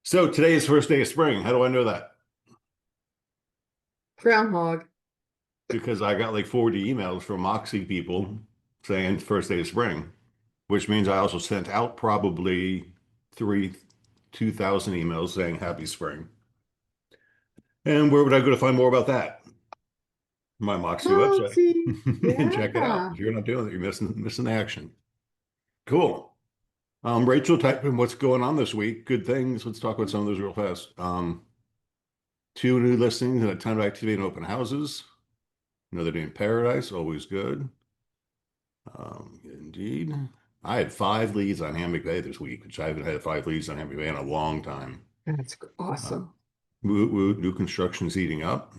So today is first day of spring. How do I know that? Groundhog. Because I got like 40 emails from Moxie people saying first day of spring, which means I also sent out probably three 2,000 emails saying happy spring. And where would I go to find more about that? My Moxie website Moxie. and check it out. Yeah. If you're not doing it, you're missing the action. Cool. Rachel typed in what's going on this week. Good things. Let's talk about some of those real fast. Two new listings and a ton of activity in open houses. Another day in paradise, always good. Indeed. I had 5 leads on Hammock Bay this week, which I haven't had 5 leads on Hammock Bay in a long time. That's Uh, awesome. new construction's heating up.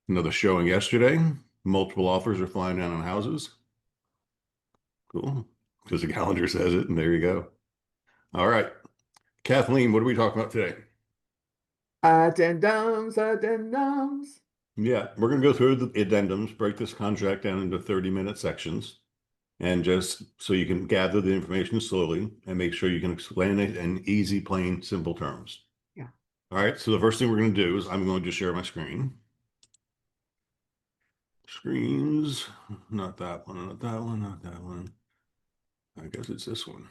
Another showing yesterday. Multiple offers are flying down on houses. Cool. Because the calendar says it, and there you go. All right. Kathleen, what are we talking about today? Addendums, addendums. Yeah, we're going to go through the addendums, break this contract down into 30-minute sections, and just so you can gather the information slowly and make sure you can explain it in easy, plain, simple terms. Yeah. All right, so the first thing we're going to do is I'm going to share my screen. Screens, not that one, not that one, not that one. I guess it's this one.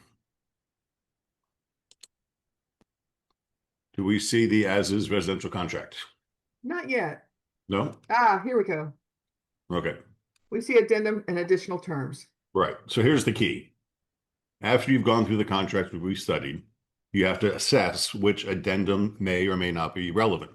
Do we see the as is residential contract? Not yet. No? Here we go. Okay, We see addendum and additional terms. right. So here's the key. After you've gone through the contract that we studied, you have to assess which addendum may or may not be relevant,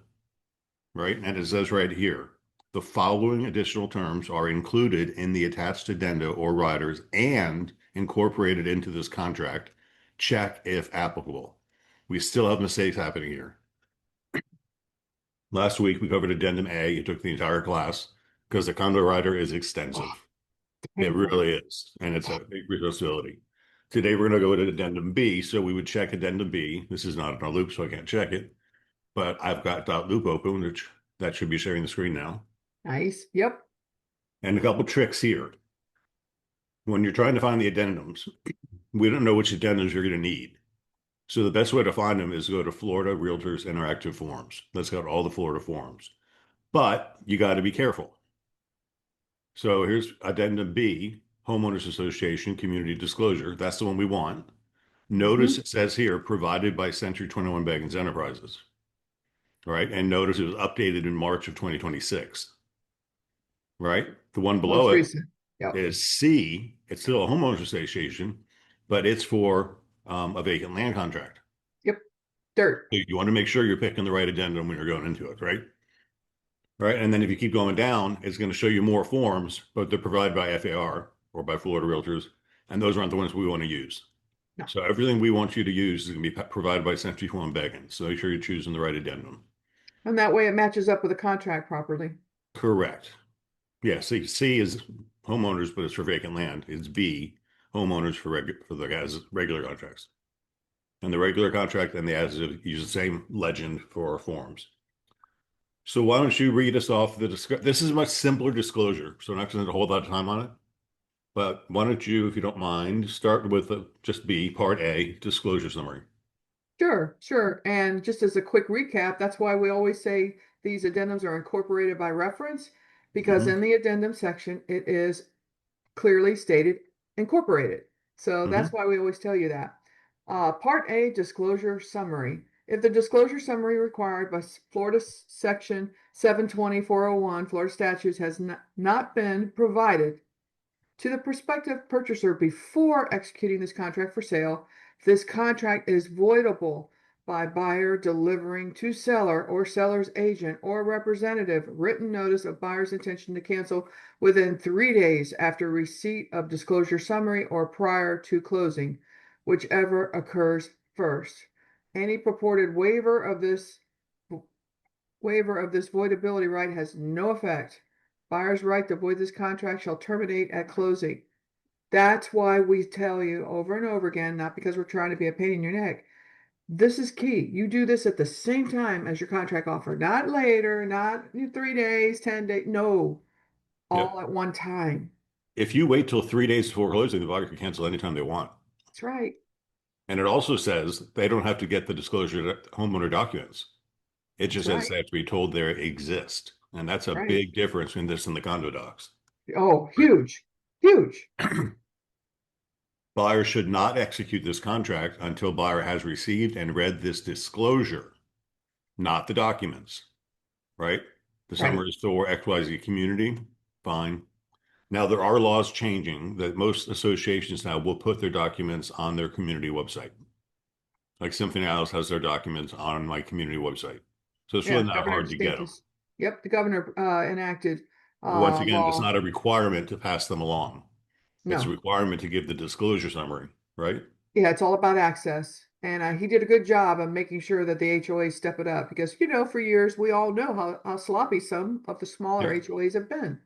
right? And it says right here, the following additional terms are included in the attached addenda or riders and incorporated into this contract. Check if applicable. We still have mistakes happening here. Last week we covered addendum A. It took the entire class because the condo rider is Oh, extensive. It painful. really is, and it's a big responsibility. Today we're going to go to addendum B, so we would check addendum B. This is not in a loop, so I can't check it, but I've got .loop open, which that should be sharing the screen now. Nice. Yep. And a couple tricks here. When you're trying to find the addendums, we don't know which addendums you're going to need. So the best way to find them is to go to Florida Realtors Interactive Forms. That's got all the Florida forms. But you got to be careful. So here's addendum B, Homeowners Association Community Disclosure. That's the one we want. Notice Hmm. it says here, provided by Century 21 Baggins Enterprises. Right. And notice it was updated in March of 2026. Right. The one below Most it recent. Yep. is C. It's still a homeowners association, but it's for a vacant land contract. Yep. Dirt. So you want to make sure you're picking the right addendum when you're going into it, right? Right. And then if you keep going down, it's going to show you more forms, but they're provided by FAR or by Florida Realtors. And those aren't the ones we want to use. No. So everything we want you to use is going to be provided by Century 21 Baggins. So make sure you're choosing the right addendum. And that way it matches up with the contract properly. Correct. Yeah, C is homeowners, but it's for vacant land. It's B, homeowners for the as regular contracts. And the regular contract and the as use the same legend for forms. So why don't you read us off the this is a much simpler disclosure, so I'm not going to hold a lot of time on it. But why don't you, if you don't mind, start with just B, Part A, disclosure summary. Sure, sure. And just as a quick recap, that's why we always say these addendums are incorporated by reference, because Hmm. in the addendum section, it is clearly stated incorporated. So Hmm. that's why we always tell you that. Part A, disclosure summary. If the disclosure summary required by Florida Section 720-401, Florida statutes has not been provided to the prospective purchaser before executing this contract for sale, this contract is voidable by buyer delivering to seller or seller's agent or representative written notice of buyer's intention to cancel within 3 days after receipt of disclosure summary or prior to closing, whichever occurs first. Any purported waiver of this voidability right has no effect. Buyer's right to void this contract shall terminate at closing. That's why we tell you over and over again, not because we're trying to be a pain in your neck. This is key. You do this at the same time as your contract offer, not later, not 3 days, 10 days. No, Yep. all at one time. If you wait till 3 days before closing, the buyer can cancel anytime they want. That's right. And it also says they don't have to get the disclosure homeowner documents. It That's just says right. they have to be told they exist. And that's a Right. big difference between this and the condo docs. Oh, huge, huge. Buyer should not execute this contract until buyer has received and read this disclosure, not the documents, right? The Right. summer is for XYZ community. Fine. Now, there are laws changing that most associations now will put their documents on their community website. Like Symphony Isles has their documents on my community website. So it's really Yeah. not Governor hard to get them. DeSantis. Yep. The governor enacted Once again, it's law. not a requirement to pass them along. It's a No. requirement to give the disclosure summary, right? Yeah, it's all about access. And he did a good job of making sure that the HOAs step it up because, for years, we all know how sloppy some of the smaller Yep. HOAs have been.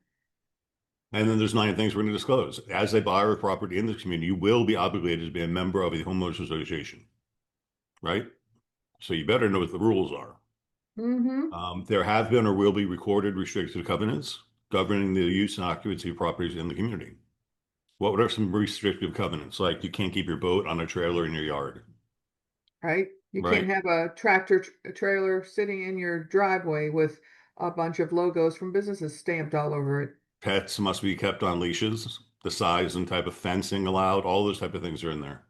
And then there's 9 things we're going to disclose. As a buyer of property in this community, you will be obligated to be a member of a homeowners association, right? So you better know what the rules are. Mm-hmm. There have been or will be recorded restrictive covenants governing the use and occupancy of properties in the community. What are some restrictive covenants? Like you can't keep your boat on a trailer in your yard, Right? You can't right? have a trailer sitting in your driveway with a bunch of logos from businesses stamped all over it. Pets must be kept on leashes. The size and type of fencing allowed, all those type of things are in there.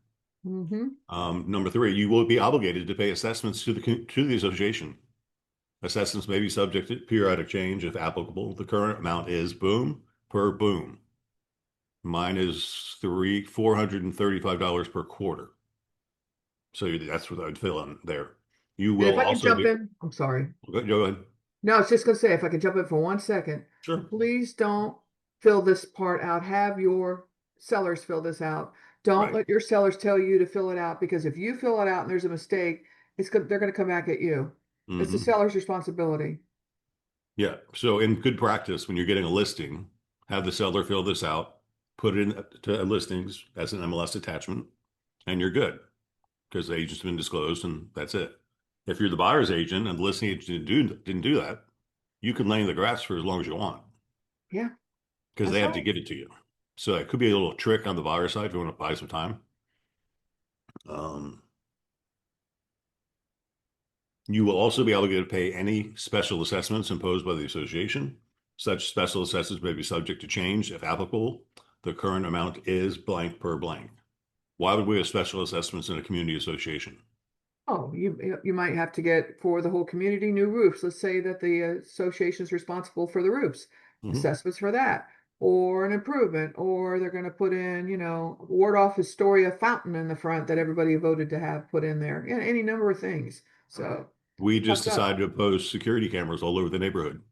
Mm-hmm. Number three, you will be obligated to pay assessments to the association. Assessments may be subject to periodic change if applicable. The current amount is boom per boom. Mine is $435 per quarter. So that's what I'd fill in there. You And if will I can also jump be, in, I'm sorry. go ahead. No, I was just going to say, if I could jump in for 1 second, Sure. please don't fill this part out. Have your sellers fill this out. Don't Right. let your sellers tell you to fill it out because if you fill it out and there's a mistake, they're going to come back at you. It's the Hmm. seller's responsibility. Yeah. So in good practice, when you're getting a listing, have the seller fill this out, put it in to listings as an MLS attachment, and you're good because the agent's been disclosed and that's it. If you're the buyer's agent and the listing agent didn't do that, you can lay in the grass for as long as you want Yeah, because they that's have to right. give it to you. So it could be a little trick on the buyer side if you want to buy some time. Um, You will also be obligated to pay any special assessments imposed by the association. Such special assessments may be subject to change if applicable. The current amount is blank per blank. Why would we have special assessments in a community association? Oh, you might have to get for the whole community new roofs. Let's say that the association is responsible for the roofs, Mhm. assessments for that, or an improvement, or they're going to put in, ward off Historia fountain in the front that everybody voted to have put in there. Yeah, any number of things. So We it just comes up. decided to post security cameras all over the neighborhood.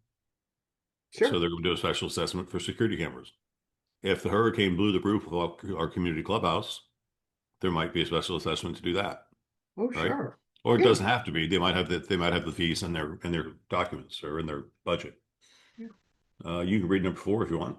So Sure. they're going to do a special assessment for security cameras. If the hurricane blew the roof of our community clubhouse, there might be a special assessment to do that, Oh, right? sure. Or it Yeah. doesn't have to be. They might have the fees in their documents or in their budget. Yeah. You can read number four if you want.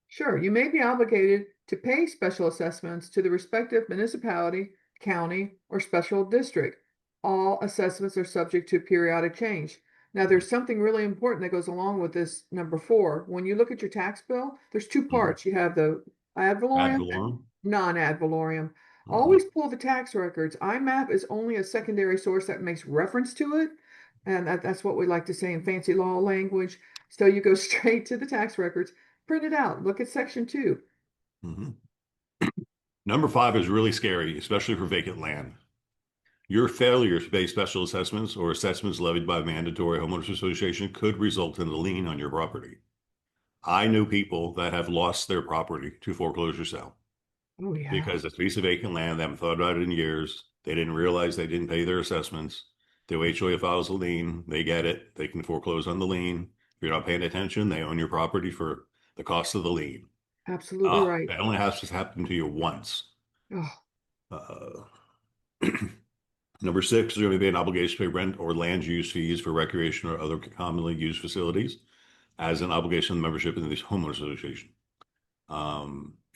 Sure, you may be obligated to pay special assessments to the respective municipality, county, or special district. All assessments are subject to periodic change. Now, there's something really important that goes along with this number four. When you look at your tax bill, there's two Mhm. parts. You have the ad Ad valorem and valorem. non-ad valorem. Mhm. Always pull the tax records. IMAP is only a secondary source that makes reference to it. And that's what we like to say in fancy law language. So you go straight to the tax records, print it out, look at section two. Mhm. Number five is really scary, especially for vacant land. Your failure to pay special assessments or assessments levied by a mandatory homeowners association could result in a lien on your property. I know people that have lost their property to foreclosure sale Oh, yeah, because it's a piece of vacant land. They haven't thought about it in years. They didn't realize they didn't pay their assessments. The HOA files a lien. They get it. They can foreclose on the lien. If you're not paying attention, they own your property for the cost of the lien. absolutely right. That only has to happen to you once. Oh, Uh, Number six, there's going to be an obligation to pay rent or land use fees for recreation or other commonly used facilities as an obligation of membership in the homeowners association.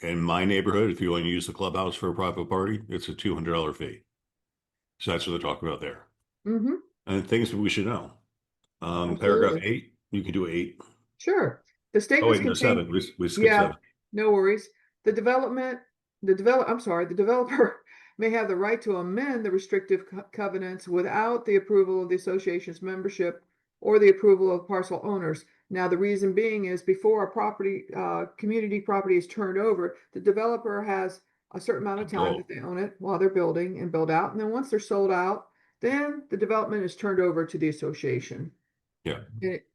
In my neighborhood, if you want to use the clubhouse for a private party, it's a $200 fee. So that's what they're talking about there. mm-hmm, And things that we should know. Paragraph absolutely. eight, you can do eight. Sure. The Oh, statements wait, no, contain, seven. We skipped yeah, seven. no worries. The developer may have the right to amend the restrictive covenants without the approval of the association's membership or the approval of parcel owners. Now, the reason being is before a property, community property is turned over, the developer has a certain amount of time that Control. they own it while they're building and build out. And then once they're sold out, then the development is turned over to the association. Yeah.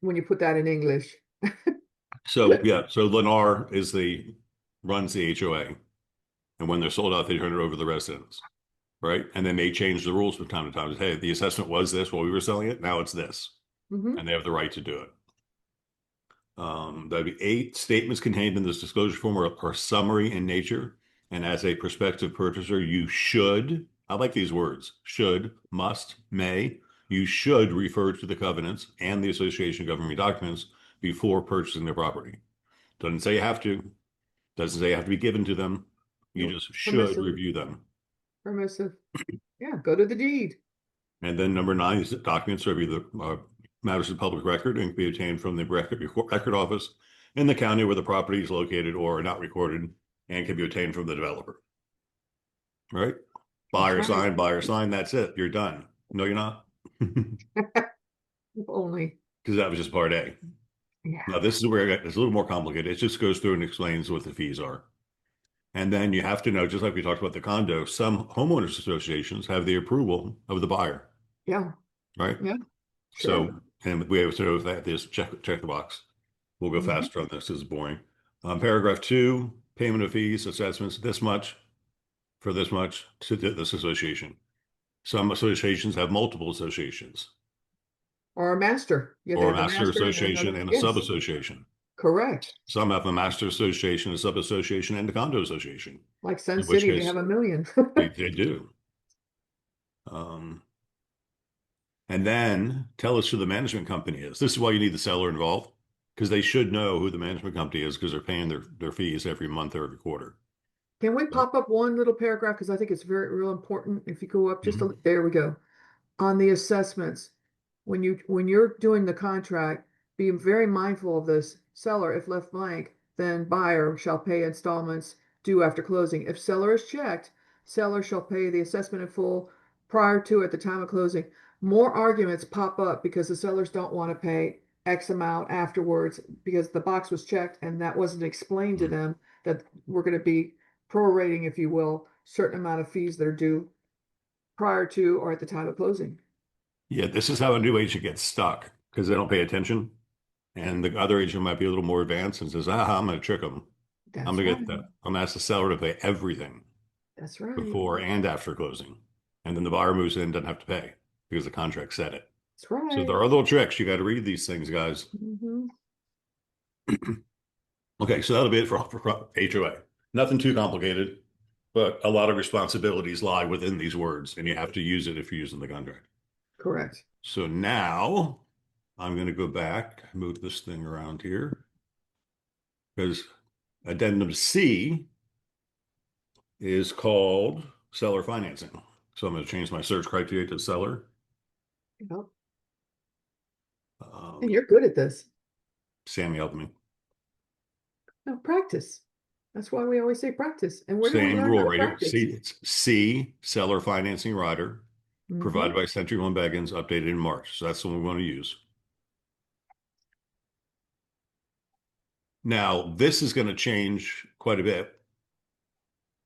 When you put that in English. So yeah, so Lennar runs the HOA, and when they're sold out, they turn it over to the residents, right? And then they change the rules from time to time. Hey, the assessment was this while we were selling it. Now it's this, Mhm. and they have the right to do it. There'd be 8 statements contained in this disclosure form are summary in nature. And as a prospective purchaser, you should, I like these words, should, must, may, you should refer to the covenants and the association governing documents before purchasing the property. Doesn't say you have to, doesn't say you have to be given to them. You Nope. just should Permissive. review them. Permissive. Yeah, go to the deed. And then number 9 is that documents are either matters of public record and can be obtained from the record office in the county where the property is located or are not recorded and can be obtained from the developer. Right? That's right. Buyer sign, that's it. You're done. No, you're not. If only. Because that was just part A. Yeah. Now, this is where it's a little more complicated. It just goes through and explains what the fees are. And then you have to know, just like we talked about the condo, some homeowners associations have the approval of the buyer, Yeah. right? Yeah. Sure. So, and we have to know that this check the box. We'll go Mhm. faster on this. This is boring. Paragraph 2, payment of fees, assessments, this much for this much to this association. Some associations have multiple associations, Or a master. Yeah, they or a have the master master and then association another. and a Yes. sub-association. Correct. Some have a master association, a sub-association, and a condo association, Like Sun in which City, they have case a million. they do. Um, and then tell us who the management company is. This is why you need the seller involved, because they should know who the management company is because they're paying their fees every month or every quarter. Can we Right? pop up one little paragraph? Because I think it's very real important. If you go up just Mhm. there we go. On the assessments, when you're doing the contract, be very mindful of this. Seller, if left blank, then buyer shall pay installments due after closing. If seller is checked, seller shall pay the assessment in full prior to at the time of closing. More arguments pop up because the sellers don't want to pay X amount afterwards because the box was checked and that wasn't explained to them that we're going to be prorating, if you will, certain amount of fees that are due prior to or at the time of closing. Yeah, this is how a new agent gets stuck because they don't pay attention. And the other agent might be a little more advanced and says, aha, I'm going to trick them. I'm That's going to right. get that. I'm going to ask the seller to pay everything That's right. before and after closing. And then the buyer moves in, doesn't have to pay because the contract said it. That's So there right. are little tricks. You got to read these things, guys. Mhm. Okay, so that'll be it for HOA. Nothing too complicated, but a lot of responsibilities lie within these words, and you have to use it if you're using the contract. Correct. So now I'm going to go back, move this thing around here, because Addendum C is called seller financing. So I'm going to change my search criteria to seller. Yep. And Um, you're good at this. Sammy helped me. Now practice. That's why we always say practice. And where do we Same learn how rule to right here. practice? It's C, seller financing rider, Hmm. provided by Century One Beggins, updated in March. So that's the one we want to use. Now, this is going to change quite a bit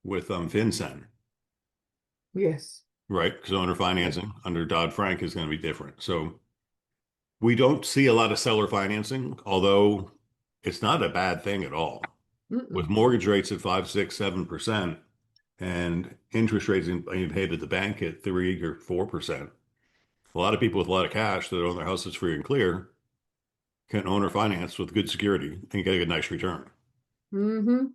with FinCEN, Yes. right? Because owner Right. financing under Dodd-Frank is going to be different. So we don't see a lot of seller financing, although it's not a bad thing at all. With Mm-mm. mortgage rates at 5, 6, 7% and interest rates being paid at the bank at 3 or 4%, a lot of people with a lot of cash that own their houses free and clear can own or finance with good security and get a nice return. Hmm.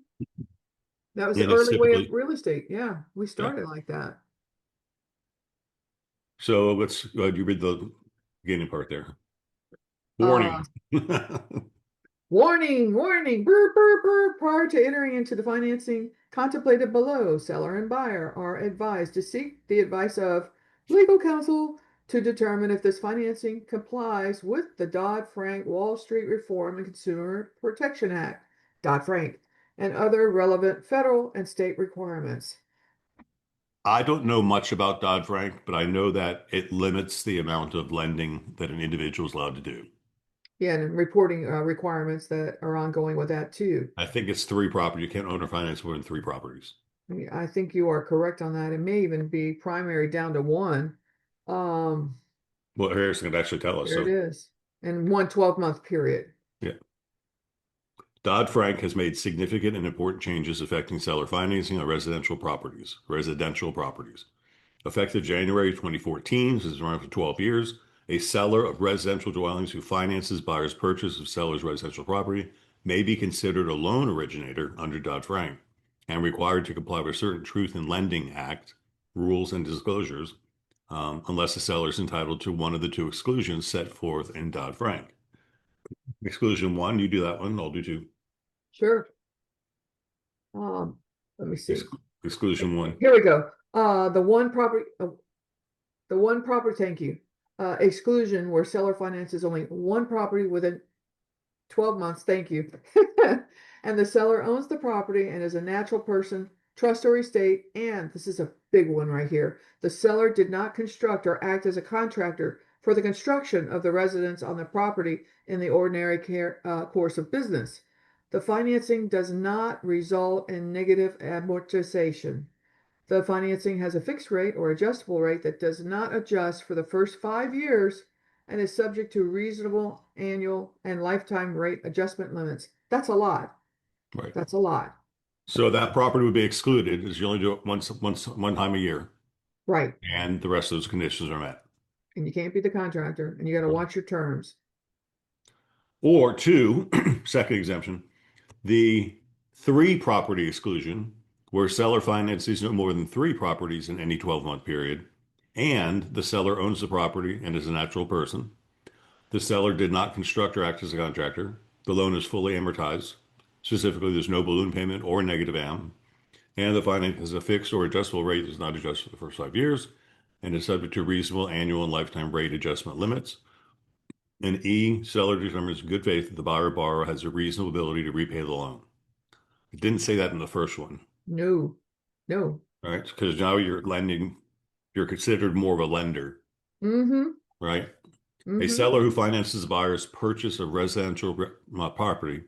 That was the And it's early way of typically, real estate. Yeah, we yeah. started like that. So let's go ahead. You read the beginning part there. Uh, Warning. Warning, warning, burr, burr, burr. Prior to entering into the financing contemplated below, seller and buyer are advised to seek the advice of legal counsel to determine if this financing complies with the Dodd-Frank Wall Street Reform and Consumer Protection Act, Dodd-Frank, and other relevant federal and state requirements. I don't know much about Dodd-Frank, but I know that it limits the amount of lending that an individual is allowed to do. Yeah, and reporting requirements that are ongoing with that too. I think it's three property. You can't own or finance more than three properties. I think you are correct on that. It may even be primary down to one. Um, Well, Harrison can actually tell us. there it So, is. And one 12-month period. yeah. Dodd-Frank has made significant and important changes affecting seller financing on residential properties. Effective January 2014, this is around for 12 years, a seller of residential dwellings who finances buyer's purchase of seller's residential property may be considered a loan originator under Dodd-Frank and required to comply with certain Truth in Lending Act rules and disclosures, unless the seller is entitled to one of the two exclusions set forth in Dodd-Frank. Exclusion one, you do that one, I'll do two. Sure. Let me Ex see. Exclusion one. Here we go. The one property, thank you. Exclusion where seller finances only one property within 12 months, thank you. And the seller owns the property and is a natural person, trust or estate, and this is a big one right here. The seller did not construct or act as a contractor for the construction of the residence on the property in the ordinary course of business. The financing does not result in negative amortization. The financing has a fixed rate or adjustable rate that does not adjust for the first 5 years and is subject to reasonable annual and lifetime rate adjustment limits. That's a lot. Right. That's a lot. So that property would be excluded as you only do it one time a year, Right. and the rest of those conditions are met. And you can't be the contractor and you got to watch your terms. Or two, second exemption, the three property exclusion, where seller finances no more than three properties in any 12-month period, and the seller owns the property and is a natural person. The seller did not construct or act as a contractor. The loan is fully amortized. Specifically, there's no balloon payment or negative am. And the finance has a fixed or adjustable rate that does not adjust for the first 5 years and is subject to reasonable annual and lifetime rate adjustment limits. And E, seller determines in good faith that the buyer or borrower has a reasonable ability to repay the loan. It didn't say that in the first one, No, no. right? Because now you're lending, you're considered more of a lender, Mm-hmm. right? A Mm-hmm. seller who finances the buyer's purchase of residential property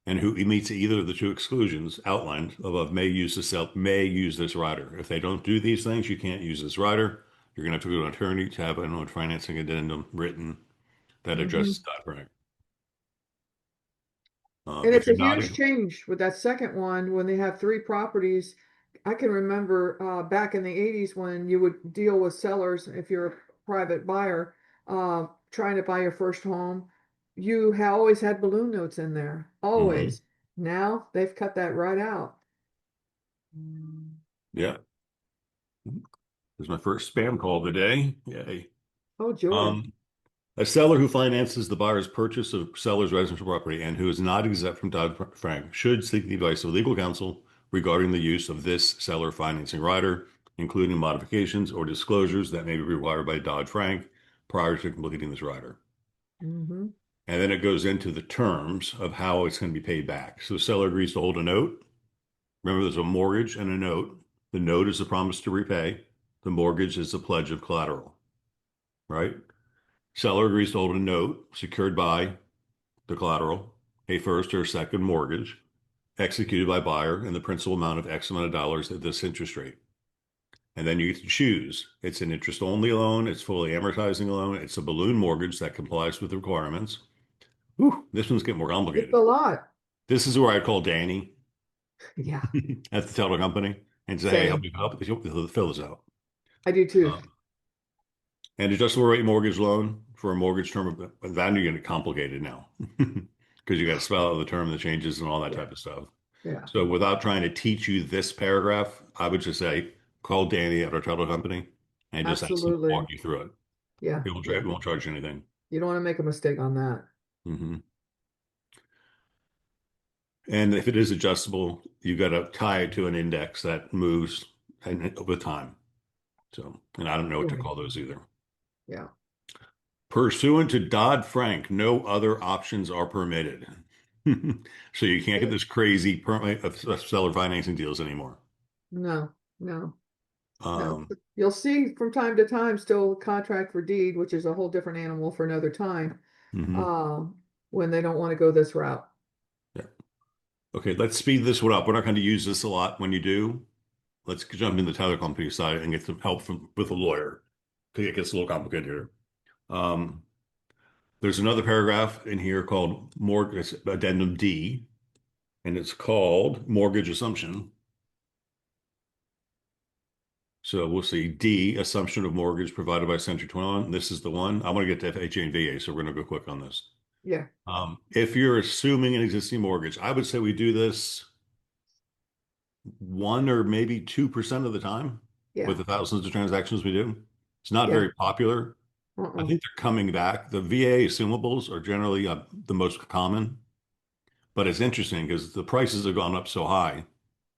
and who meets either of the two exclusions outlined above may use this rider. If they don't do these things, you can't use this rider. You're going to have to go to an attorney to have an financing addendum written that Mm-hmm. addresses Dodd-Frank. And If it's a you're not, huge change with that second one when they have three properties. I can remember back in the 80s when you would deal with sellers, if you're a private buyer trying to buy your first home, you always had balloon notes in there, Mhm. always. Now they've cut that right out. Yeah, this is my first spam call of the day. Yay. Oh, joy. Um, a seller who finances the buyer's purchase of seller's residential property and who is not exempt from Dodd-Frank should seek the advice of legal counsel regarding the use of this seller financing rider, including modifications or disclosures that may be required by Dodd-Frank prior to completing this rider. Mm-hmm. And then it goes into the terms of how it's going to be paid back. So the seller agrees to hold a note. Remember, there's a mortgage and a note. The note is a promise to repay. The mortgage is a pledge of collateral, right? Seller agrees to hold a note secured by the collateral, a first or second mortgage, executed by buyer in the principal amount of X amount of dollars at this interest rate. And then you get to choose. It's an interest-only loan. It's fully amortizing loan. It's a balloon mortgage that complies with the requirements. Whew, this one's getting more It's complicated. a lot. This is where I call Danny Yeah, at the title company and say, hey, same. help me fill this out. I do too. Um, and adjustable rate mortgage loan for a mortgage term of that you're getting complicated now because you got to spell out the term, the changes, and all that Yeah, type of stuff. yeah, So without trying to teach you this paragraph, I would just say call Danny at our title company and just ask him to absolutely. walk you through it. Yeah, He yeah. won't charge you anything. You don't want to make a mistake on that. Hmm. And if it is adjustable, you got to tie it to an index that moves with time. So, and I don't know what to Right. call those either. Yeah. Pursuant to Dodd-Frank, no other options are permitted. So you can't get this crazy permit of seller financing deals anymore. No, no. No, Um, you'll see from time to time still contract for deed, which is a whole different animal for another time, mhm. um, when they don't want to go this route. Yeah. Okay, let's speed this one up. We're not going to use this a lot when you do. Let's jump in the title company side and get some help from with a lawyer because it gets a little complicated here. Um, there's another paragraph in here called mortgage addendum D, and it's called mortgage assumption. So we'll see D, assumption of mortgage provided by Century 21. This is the one. I want to get to FHA and VA, so we're going to go quick on this. Yeah, If you're assuming an existing mortgage, I would say we do this 1 or maybe 2% of the time with yeah, the thousands of transactions we do. It's not yeah. very popular. I Uh-uh. think they're coming back. The VA assumables are generally the most common, but it's interesting because the prices have gone up so high.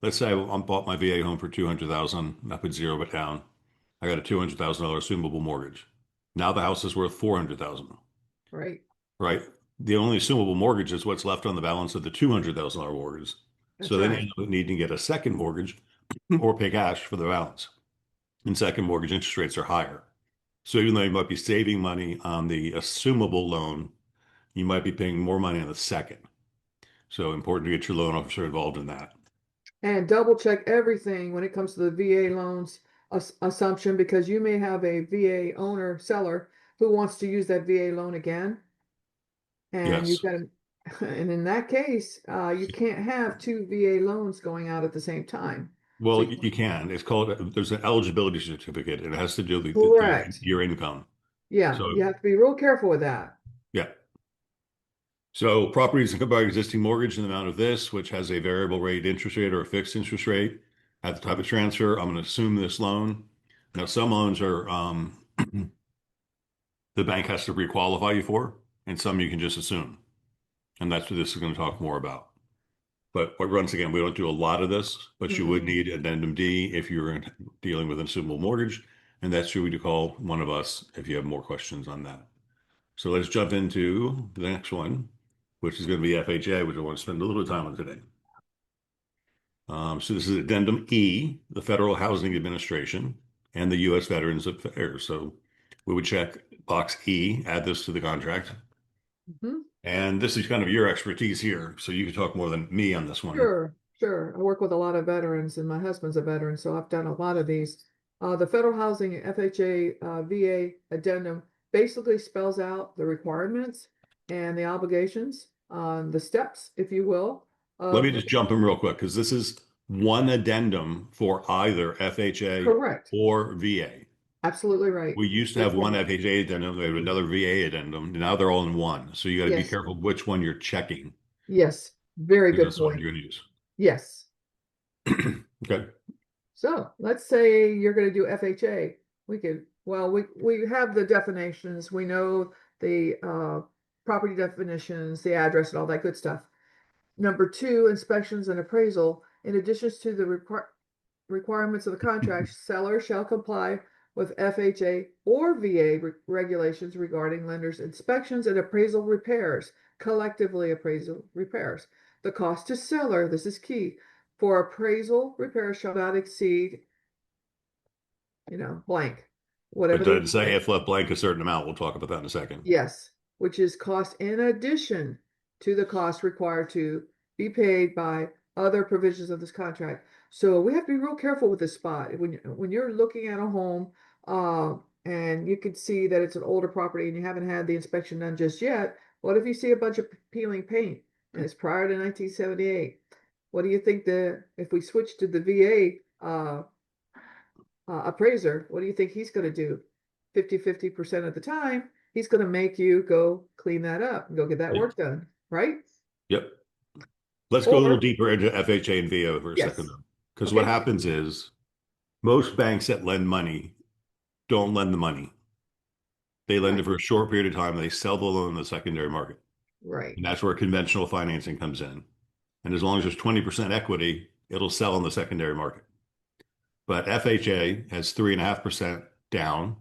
Let's say I bought my VA home for 200,000. I put zero but down. I got a $200,000 assumable mortgage. Now the house is worth 400,000, Right. right? The only assumable mortgage is what's left on the balance of the $200,000 mortgage. That's So then you right. end up needing to get a second mortgage or pay cash for the balance. And second mortgage interest rates are higher. So even though you might be saving money on the assumable loan, you might be paying more money on the second. So important to get your loan officer involved in that. And double check everything when it comes to the VA loans assumption, because you may have a VA owner, seller, who wants to use that VA loan again. And you've Yes. got to, and in that case, you can't have two VA loans going out at the same time. So Well, you can. It's called, there's an eligibility certificate, and it has to do with correct. your income. Yeah, So, you have to be real careful with that. yeah. So properties covered by existing mortgage in the amount of this, which has a variable rate interest rate or a fixed interest rate at the time of transfer. I'm going to assume this loan. Now, some loans are the bank has to re-qualify you for, and some you can just assume. And that's what this is going to talk more about. But once again, we don't do a lot of this, but you would Mm-mm. need addendum D if you're dealing with an assumable mortgage. And that's who we call one of us if you have more questions on that. So let's jump into the next one, which is going to be FHA, which I want to spend a little bit of time on today. So this is Addendum E, the Federal Housing Administration and the U.S. Veterans Affairs. So we would check box E, add this to the contract. Mhm. And this is kind of your expertise here, so you can talk more than me on this one. Sure, sure. I work with a lot of veterans, and my husband's a veteran, so I've done a lot of these. The Federal Housing FHA VA addendum basically spells out the requirements and the obligations, the steps, if you will, Let me of just jump in real quick because this is one addendum for either FHA correct. or VA. Absolutely right. We used to have That's one right. FHA addendum, we have another VA addendum. Now they're all in one. So you got to be Yes, careful which one you're checking yes. Very because good that's the one point. you're going to use. Yes. Okay. So let's say you're going to do FHA. We have the definitions. We know the property definitions, the address, and all that good stuff. Number two, inspections and appraisal. In addition to the requirements of the contract, seller shall comply with FHA or VA regulations regarding lenders' inspections and appraisal repairs, collectively appraisal repairs. The cost to seller, this is key, for appraisal repairs shall not exceed, blank, But whatever the doesn't say if left blank a certain amount. We'll talk about that in a second. yes, which is cost in addition to the cost required to be paid by other provisions of this contract. So we have to be real careful with this spot. When you're looking at a home, and you can see that it's an older property and you haven't had the inspection done just yet, what if you see a bunch of peeling paint and it's prior to 1978? What do you think if we switch to the VA appraiser, what do you think he's going to do? 50% of the time, he's going to make you go clean that up and go get that Yep. work done, right? Yep. Let's go a little Or, deeper into FHA and VA for a second, yes. though. Because what Okay. happens is most banks that lend money don't lend the money. They lend it Right. for a short period of time. They sell the loan in the secondary market. Right. And that's where conventional financing comes in. And as long as there's 20% equity, it'll sell in the secondary market. But FHA has 3.5% down,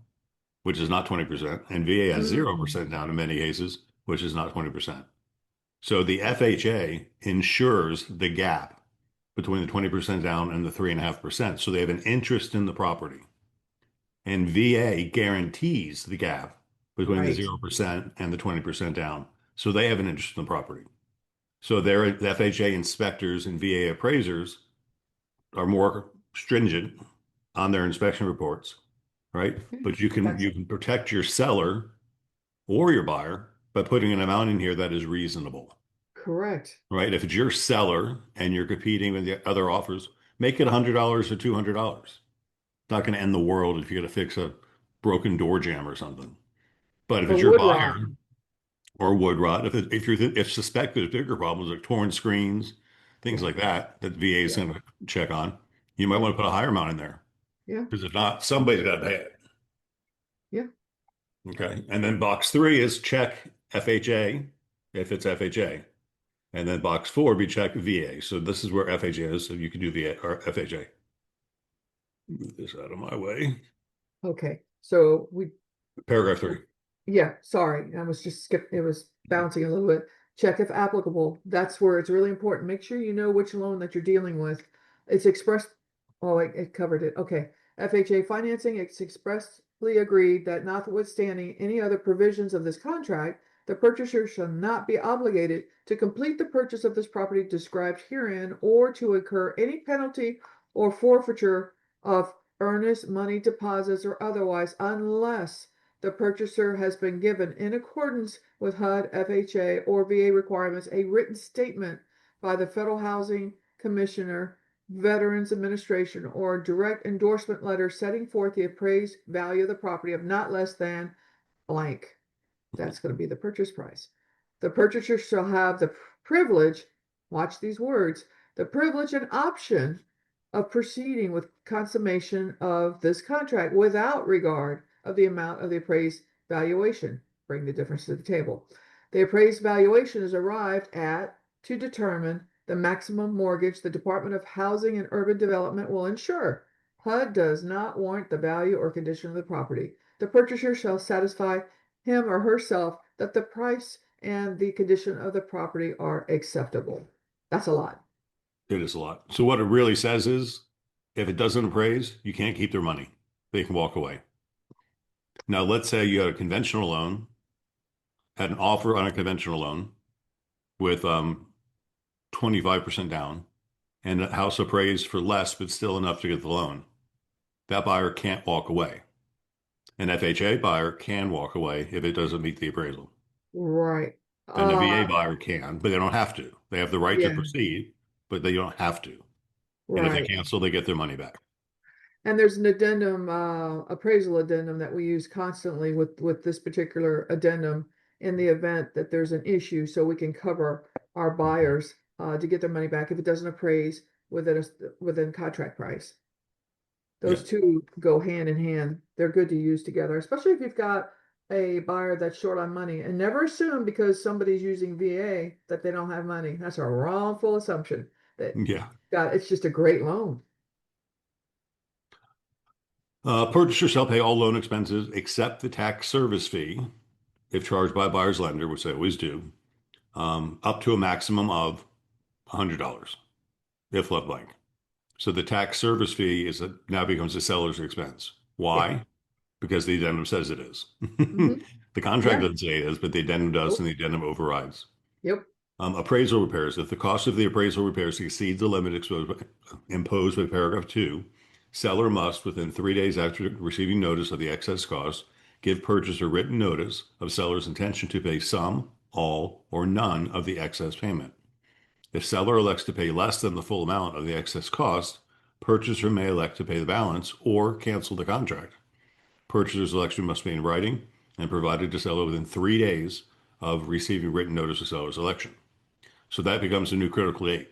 which is not 20%, and VA has Mm, 0% down in many cases, which is not 20%. So the FHA insures the gap between the 20% down and the 3.5%. So they have an interest in the property. And VA guarantees the gap between the Right. 0% and the 20% down. So they have an interest in the property. So the FHA inspectors and VA appraisers are more stringent on their inspection reports, right? Okay. But you can That's you can protect your seller or your buyer by putting an amount in here that is reasonable, correct. right? If it's your seller and you're competing with the other offers, make it $100 or $200. It's not going to end the world if you got to fix a broken door jamb or something. But if Or it's your wood rot. buyer or wood rot, if suspect there's bigger problems like torn screens, things Yeah. like that, that VA is Yeah. going to check on, you might Yeah. want to put a higher amount in there Yeah. because if not, somebody's got to pay it. Yeah. Okay. And then box three is check FHA if it's FHA. And then box four would be check VA. So this is where FHA is. So you can do VA or FHA. Move this out of my way. Okay. So we Paragraph three. yeah, sorry. I was just it was bouncing a little bit. Check if applicable. That's where it's really important. Make sure you know which loan that you're dealing with. It's expressed, oh, it covered it. Okay. FHA financing, it's expressly agreed that notwithstanding any other provisions of this contract, the purchaser shall not be obligated to complete the purchase of this property described herein or to incur any penalty or forfeiture of earnest money deposits or otherwise unless the purchaser has been given, in accordance with HUD, FHA, or VA requirements, a written statement by the Federal Housing Commissioner, Veterans Administration, or direct endorsement letter setting forth the appraised value of the property of not less than blank. That's going to be the purchase price. The purchaser shall have the privilege, watch these words, the privilege and option of proceeding with consummation of this contract without regard of the amount of the appraised valuation. Bring the difference to the table. The appraised valuation is arrived at to determine the maximum mortgage the Department of Housing and Urban Development will insure. HUD does not warrant the value or condition of the property. The purchaser shall satisfy him or herself that the price and the condition of the property are acceptable. That's a lot. It is a lot. So what it really says is if it doesn't appraise, you can't keep their money. They can walk away. Now, let's say you had a conventional loan, had an offer on a conventional loan with 25% down and a house appraised for less, but still enough to get the loan. That buyer can't walk away. An FHA buyer can walk away if it doesn't meet the appraisal. Right. And a VA buyer can, but they don't have to. They have the right to Yeah, proceed, but they don't have to. And if they right. cancel, they get their money back. And there's an addendum, appraisal addendum that we use constantly with this particular addendum in the event that there's an issue, so we can cover our buyers to get their money back if it doesn't appraise within contract price. Yeah. Those two go hand in hand. They're good to use together, especially if you've got a buyer that's short on money. And never assume because somebody's using VA that they don't have money. That's a wrongful assumption. That Yeah. God, it's just a great loan. Purchaser shall pay all loan expenses except the tax service fee if charged by buyer's lender, which they always do, up to a maximum of $100 if left blank. So the tax service fee now becomes the seller's expense. Yeah. Why? Because the addendum says it is. Hmm. The contract Yeah. doesn't say it is, but the addendum does, Nope. and the addendum overrides. Yep. Appraisal repairs. If the cost of the appraisal repairs exceeds the limit imposed by paragraph two, seller must, within 3 days after receiving notice of the excess cost, give purchaser written notice of seller's intention to pay some, all, or none of the excess payment. If seller elects to pay less than the full amount of the excess cost, purchaser may elect to pay the balance or cancel the contract. Purchaser's election must be in writing and provided to seller within 3 days of receiving written notice of seller's election. So that becomes a new critical date,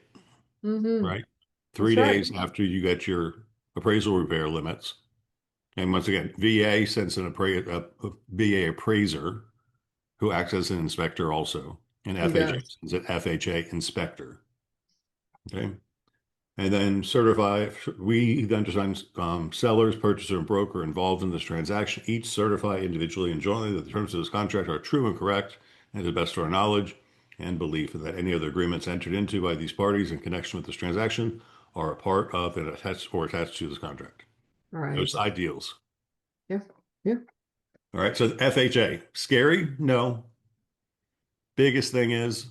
Hmm. right? Three That's right. days after you get your appraisal repair limits. And once again, VA sends a VA appraiser who acts as an inspector also, and He FHA does. sends an FHA inspector. Okay. And then we then design sellers, purchaser, and broker involved in this transaction. Each certify individually and jointly that the terms of this contract are true and correct and to the best of our knowledge. and belief that any other agreements entered into by these parties in connection with this transaction are a part of and attached to this contract. All No right. side deals. Yeah. Yeah. All right. So FHA, scary? No. Biggest thing is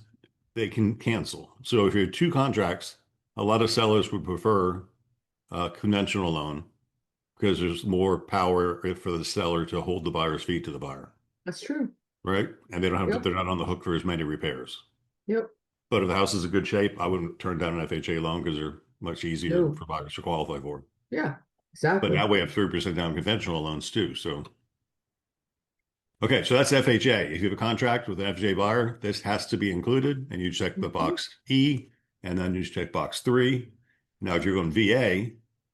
they can cancel. So if you have two contracts, a lot of sellers would prefer a conventional loan because there's more power for the seller to hold the buyer's feet to the buyer, That's true. right? And they don't have to, Yep. they're not on the hook for as many repairs. Yep. But if the house is in good shape, I wouldn't turn down an FHA loan because they're much easier No. for buyers to qualify for. Yeah. But Exactly. now we have 3% down conventional loans too. So, okay, so that's FHA. If you have a contract with an FHA buyer, this has to be included, and you check the Mhm. box E, and then you check box 3. Now, if you're going VA,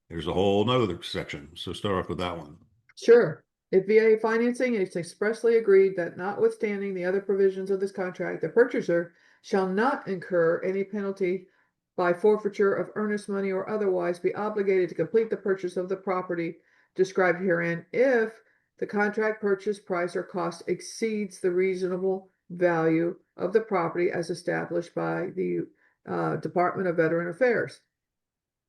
there's a whole nother section. So start off with that one. Sure. If VA financing is expressly agreed that notwithstanding the other provisions of this contract, the purchaser shall not incur any penalty by forfeiture of earnest money or otherwise be obligated to complete the purchase of the property described herein if the contract purchase price or cost exceeds the reasonable value of the property as established by the Department of Veteran Affairs.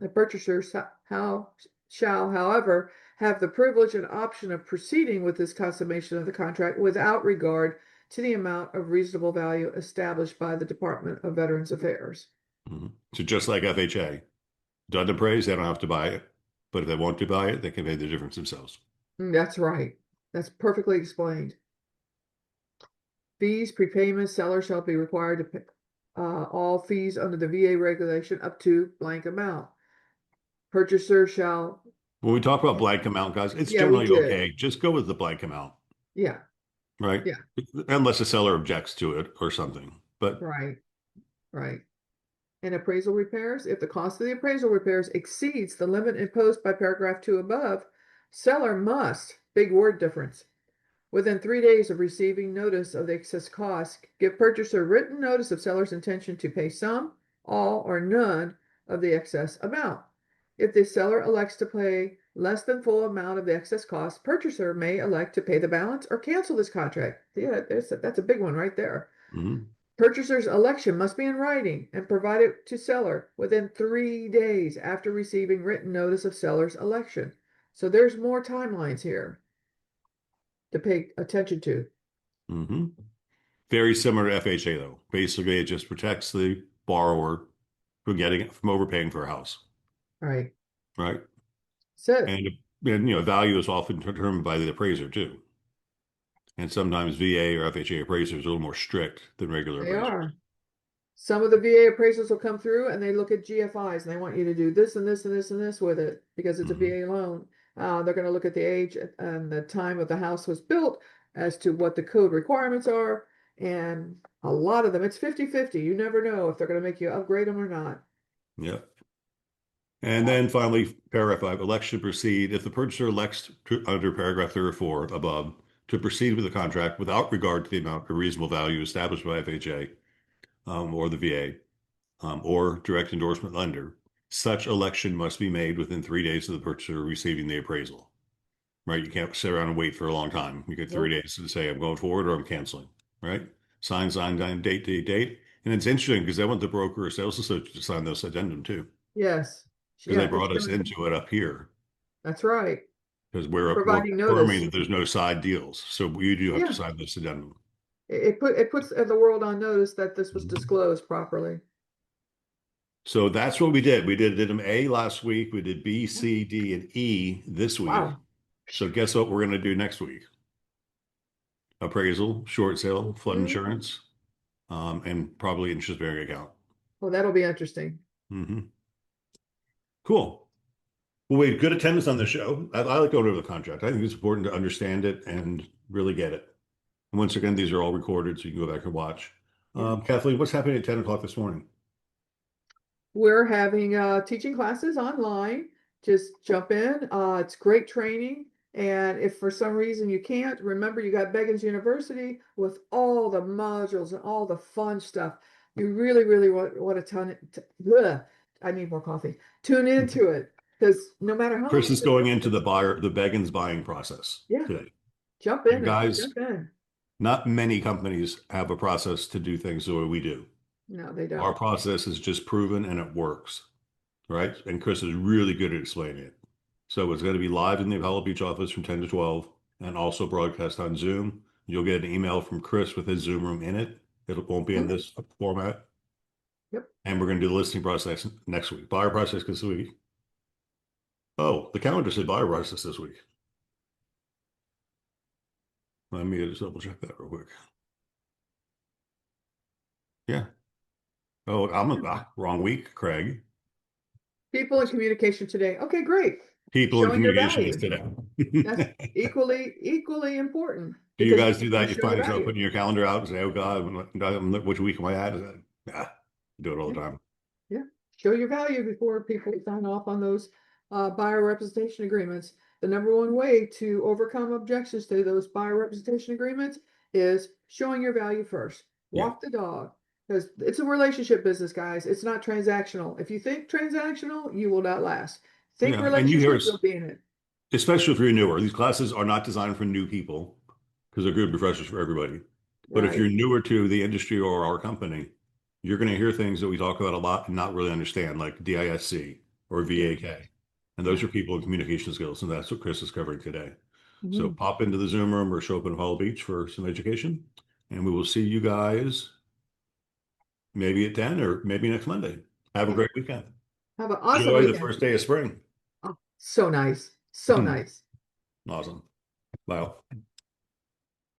The purchaser shall, however, have the privilege and option of proceeding with this consummation of the contract without regard to the amount of reasonable value established by the Department of Veterans Affairs. Mhm. So just like FHA, doesn't appraise, they don't have to buy it. But if they want to buy it, they can pay the difference themselves. That's right. That's perfectly explained. Fees, prepayments, seller shall be required to pay all fees under the VA regulation up to blank amount. Purchaser shall, When we talk about blank amount, guys, it's yeah, we generally did. okay. Just go with the blank amount, Yeah, right? yeah, Unless the seller objects to it or something. But right, right. And appraisal repairs, if the cost of the appraisal repairs exceeds the limit imposed by paragraph 2 above, seller must, big word difference, within 3 days of receiving notice of the excess cost, give purchaser written notice of seller's intention to pay some, all, or none of the excess amount. If the seller elects to pay less than full amount of the excess cost, purchaser may elect to pay the balance or cancel this contract. Yeah, that's a big one right there. mhm. Purchaser's election must be in writing and provided to seller within 3 days after receiving written notice of seller's election. So there's more timelines here to pay attention to. Very similar to FHA though. Basically, it just protects the borrower from overpaying for a house, All right. right? So And value is often determined by the appraiser too. And sometimes VA or FHA appraisers are a little more strict than regular they appraisers. are. Some of the VA appraisals will come through and they look at GFIs and they want you to do this and this and this and this with it because it's a Mhm. VA loan. They're going to look at the age and the time of the house was built as to what the code requirements are. And a lot of them, it's 50-50. You never know if they're going to make you upgrade them or not. Yeah. And then finally, paragraph 5, election to proceed. If the purchaser elects under paragraph 3 or 4 above to proceed with the contract without regard to the amount or reasonable value established by FHA or the VA or direct endorsement lender, such election must be made within 3 days of the purchaser receiving the appraisal. Right? You can't sit around and wait for a long time. You get three Nope. days to say I'm going forward or I'm canceling. Right? Sign, date. And it's interesting because I want the broker or sales associate to sign those addendum too, Yes. because they Yeah, it's brought us gonna, into it up here that's right. because we're Providing affirming notice. that there's no side deals. So we do have to Yeah. sign this addendum. It puts the world on notice that this was Mhm. disclosed properly. So that's what we did. We did addendum A last week. We did B, Yeah. C, D, and E this week. Wow. So guess what we're going to do next week? Appraisal, short sale, flood Mhm. insurance, and probably interest bearing account. Well, that'll be interesting. Hmm. Cool. Well, we had good attendance on the show. I like going over the contract. I think it's important to understand it and really get it. And once again, these are all recorded, so you can go back and watch. Yeah. Kathleen, what's happening at 10 o'clock this morning? We're having teaching classes online. Just jump in. It's great training. And if for some reason you can't, remember you got Beggins University with all the modules and all the fun stuff. You really, really want to I need more coffee. Tune into it because no matter how Chris long you've is been going doing into this, the Beggins buying process yeah, today. jump And in and guys, jump in. Not many companies have a process to do things the way we do. No, they Our don't. process is just proven and it works, right? And Chris is really good at explaining it. So it's going to be live in the Apollo Beach office from 10 to 12 and also broadcast on Zoom. You'll get an email from Chris with his Zoom room in it. It won't be in Mhm. this format. Yep. And we're going to do the listing process next week. Buyer process this week. Oh, the calendar said buyer process this week. Let me just double check that real quick. Yeah. Oh, wrong week, Craig. People in communication today. Okay, great. People in Showing your communication is value. today. That's equally important Do you because guys do you that? You show your find yourself value. putting your calendar out and say, "Oh God, which week am I at?" Nah, do it all Yeah, the time. yeah. Show your value before people sign off on those buyer representation agreements. The number one way to overcome objections to those buyer representation agreements is showing your value first. Yeah, Walk the dog because it's a relationship business, guys. It's not transactional. If you think transactional, you will not last. Think yeah. And you hear relationship, us, you'll be in it. especially if you're newer. These classes are not designed for new people because they're good refreshers for everybody. But if you're Right. newer to the industry or our company, you're going to hear things that we talk about a lot and not really understand, like DISC or Yeah. VAK. And those Yeah. are people in communication skills, and that's what Chris is covering today. So Mhm. pop into the Zoom room or show up in Apollo Beach for some education, and we will see you guys maybe at 10 or maybe next Monday. Have a Yeah. great weekend. Have an awesome Enjoy the weekend. first day of spring. Oh, so nice. So nice. Awesome. Bye.